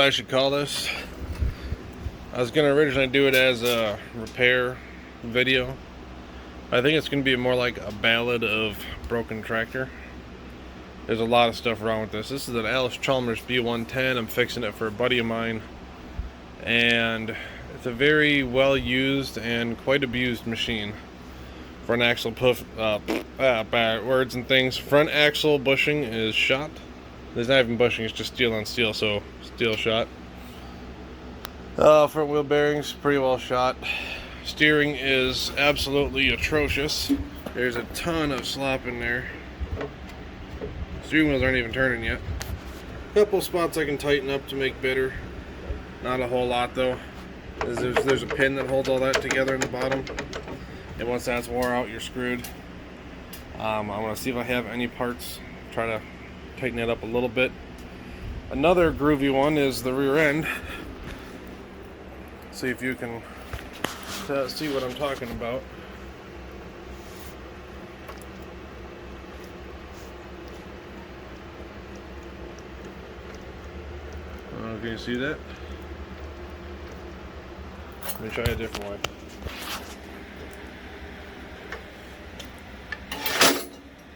I should call this. I was gonna originally do it as a repair video. I think it's gonna be more like a ballad of broken tractor. There's a lot of stuff wrong with this. This is an Allis Chalmers B110. I'm fixing it for a buddy of mine, and it's a very well used and quite abused machine. Front axle bad words and things. Front axle bushing is shot. There's not even bushing, it's just steel on steel, so steel shot. Front wheel bearings pretty well shot. Steering is absolutely atrocious. There's a ton of slop in there. Steering wheels aren't even turning yet. Couple spots I can tighten up to make better. Not a whole lot though. There's a pin that holds all that together in the bottom. And once that's wore out, you're screwed. I want to see if I have any parts. Try to tighten it up a little bit. Another groovy one is the rear end. See if you can see what I'm talking about. Can you see that? Let me try a different way.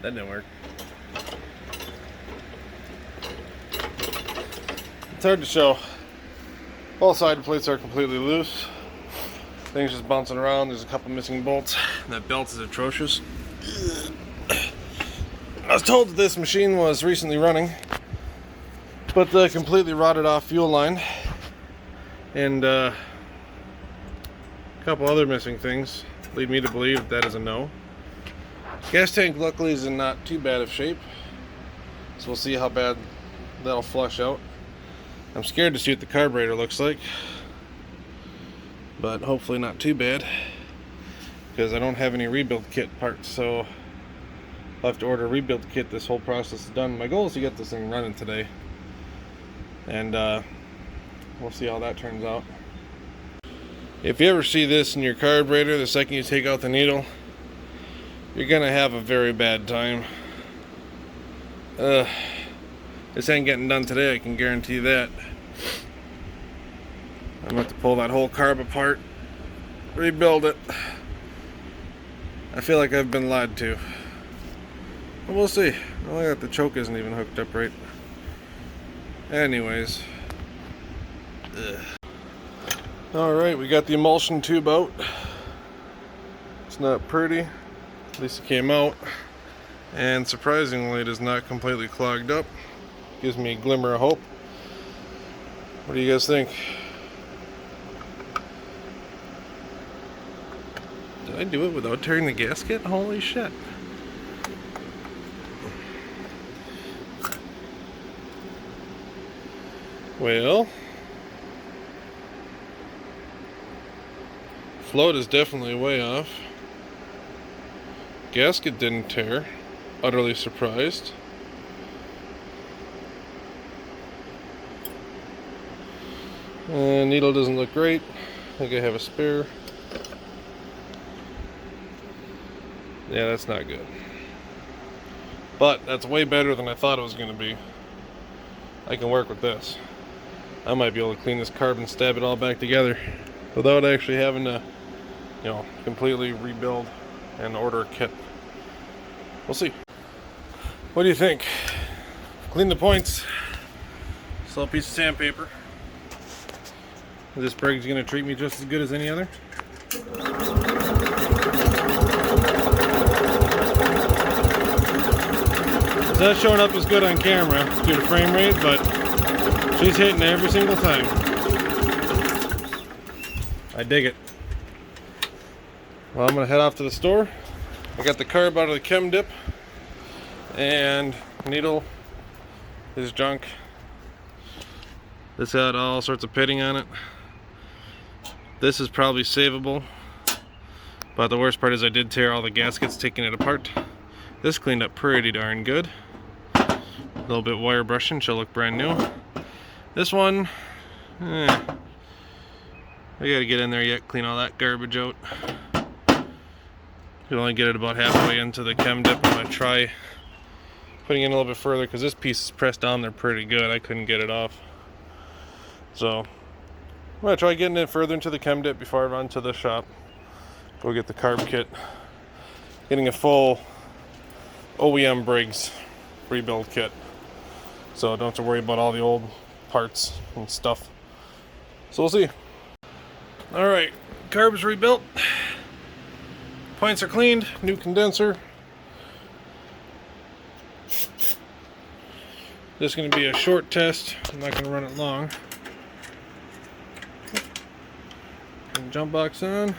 That didn't work. It's hard to show. All side plates are completely loose. Things just bouncing around. There's a couple missing bolts. That belt is atrocious. I was told that this machine was recently running, but the completely rotted off fuel line and a couple other missing things lead me to believe that is a no. Gas tank luckily is in not too bad of shape, so we'll see how bad that'll flush out. I'm scared to see what the carburetor looks like, but hopefully not too bad, because I don't have any rebuild kit parts, so I'll have to order a rebuild kit. This whole process is done. My goal is to get this thing running today, and we'll see how that turns out. If you ever see this in your carburetor, the second you take out the needle, you're gonna have a very bad time. This ain't getting done today, I can guarantee that. I'm gonna have to pull that whole carb apart, rebuild it. I feel like I've been lied to. But we'll see. Oh, I got the choke isn't even hooked up right. Anyways. Alright, we got the emulsion tube out. It's not pretty. At least it came out. And surprisingly, it is not completely clogged up. Gives me a glimmer of hope. What do you guys think? Did I do it without tearing the gasket? Holy shit. Well, float is definitely way off. Gasket didn't tear. Utterly surprised. Needle doesn't look great. I think I have a spare. Yeah, that's not good. But that's way better than I thought it was going to be. I can work with this. I might be able to clean this carb and stab it all back together without actually having to, completely rebuild and order a kit. We'll see. What do you think? Clean the points. Still a piece of sandpaper. This Briggs gonna treat me just as good as any other. It's not showing up as good on camera due to frame rate, but she's hitting every single time. I dig it. Well, I'm gonna head off to the store. I got the carb out of the chem dip, and needle is junk. This had all sorts of pitting on it. This is probably savable, but the worst part is I did tear all the gaskets taking it apart. This cleaned up pretty darn good. A little bit wire brushing, she'll look brand new. This one, I gotta get in there yet, clean all that garbage out. You can only get it about halfway into the chem dip. I'm gonna try putting it in a little bit further because this piece is pressed down there pretty good. I couldn't get it off. So I'm gonna try getting it further into the chem dip before I run to the shop. Go get the carb kit. Getting a full OEM Briggs rebuild kit. So I don't have to worry about all the old parts and stuff. So we'll see. Alright, carb's rebuilt. Points are cleaned, new condenser. This is going to be a short test. I'm not going to run it long. Jump box on.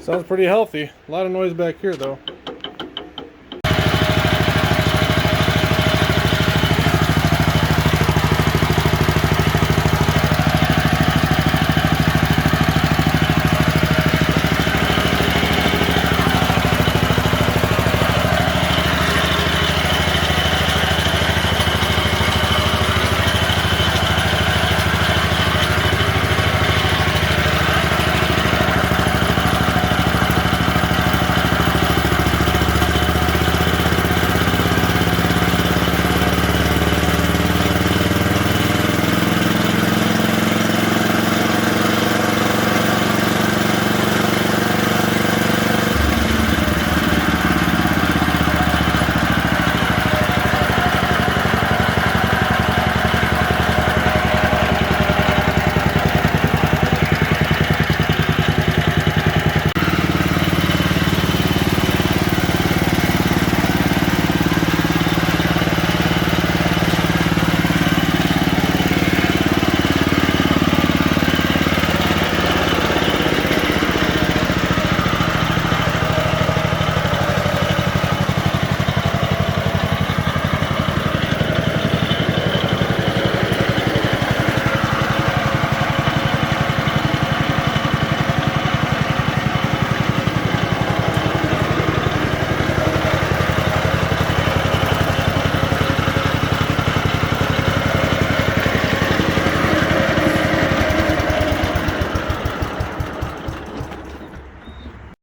Sounds pretty healthy. A lot of noise back here though.